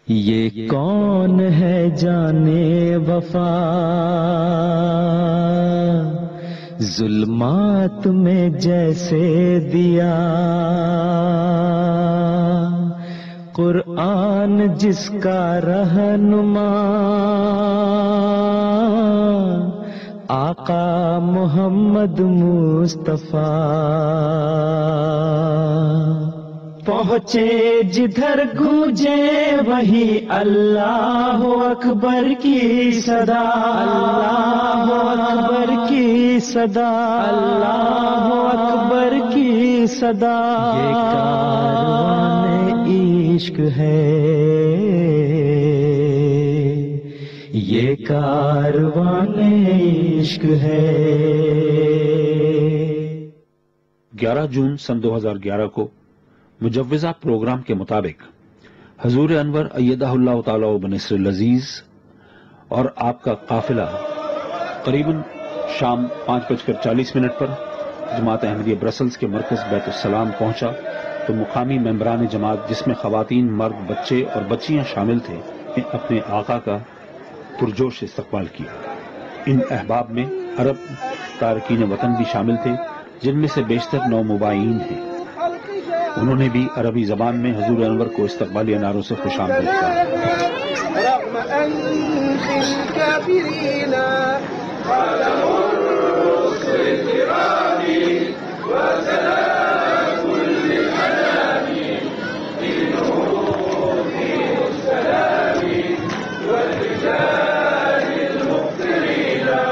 یہ کون ہے جانے وفا، ظلمات میں جیسے دیا، قرآن جس کا رہنما، آقا محمد مصطفیٰ، پہنچے جدھر گونجے وہی اللہ اکبر کی صدا، اللہ اکبر کی صدا، اللہ اکبر کی صدا۔ یہ کاروان عشق ہے، یہ کاروان عشق ہے۔ 11 جون سن 2011 کو مجوزہ پروگرام کے مطابق حضور انور ایدہ اللہ تعالی و بنصر العزیز اور آپ کا قافلہ قریباً شام 5:40 پر جماعت احمدیہ برسلز کے مرکز بیت السلام پہنچا تو مقامی ممبران جماعت، جس میں خواتین، مرد، بچے اور بچیاں شامل تھے، نے اپنے آقا کا پرجوش استقبال کیا۔ ان احباب میں عرب تارکین وطن بھی شامل تھے، جن میں سے بیشتر نومبائین ہیں۔ انہوں نے بھی عربی زبان میں حضور انور کو استقبالیہ نعروں سے خوش آمدید کہا۔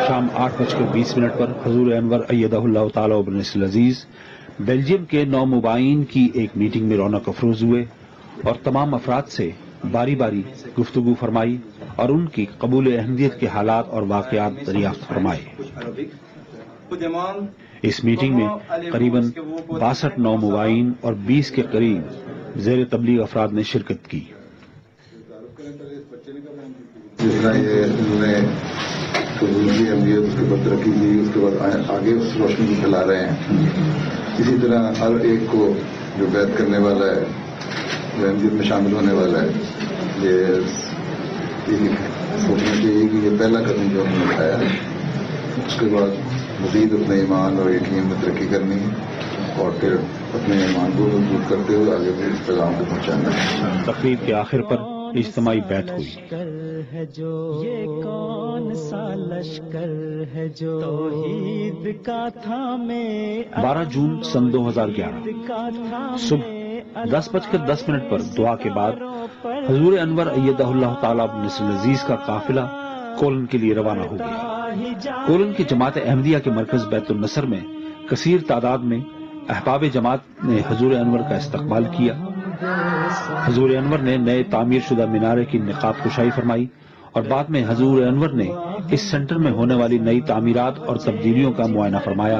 شام 8:20 پر حضور انور ایدہ اللہ تعالی و بنصر العزیز بیلجیم کے نومبائین کی ایک میٹنگ میں رونق افروز ہوئے اور تمام افراد سے باری باری گفتگو فرمائی اور ان کی قبول احمدیت کے حالات اور واقعات دریافت فرمائے۔ اس میٹنگ میں قریباً 62 نومبائین اور 20 کے قریب زیر تبلیغ افراد نے شرکت کی۔ احمدیت اس کے بعد ترقی کی، اس کے بعد آگے اس روشنی کو پھیلا رہے ہیں۔ اسی طرح ہر ایک کو جو بیعت کرنے والا ہے، جو احمدیت میں شامل ہونے والا ہے، یہ سوچنا چاہیے کہ یہ پہلا قدم جو ہم نے اٹھایا ہے، اس کے بعد مزید اپنے ایمان اور یقین میں ترقی کرنی ہے اور پھر اپنے ایمان کو مضبوط کرتے ہوئے آگے بھی اس پیغام کو پہنچانا ہے۔ تقریب کے آخر پر اجتماعی بیعت ہوئی۔ یہ کون سا لشکر ہے جو توحید کا تھامے، 12 جون سن 2011 صبح 10:10 پر دعا کے بعد حضور انور ایدہ اللہ تعالی بنصر العزیز کا قافلہ کولن کے لیے روانہ ہو گیا۔ کولن کی جماعت احمدیہ کے مرکز بیت النصر میں کثیر تعداد میں احباب جماعت نے حضور انور کا استقبال کیا۔ حضور انور نے نئے تعمیر شدہ مینارے کی نقاب کشائی فرمائی اور بعد میں حضور انور نے اس سینٹر میں ہونے والی نئی تعمیرات اور تبدیلیوں کا معائنہ فرمایا۔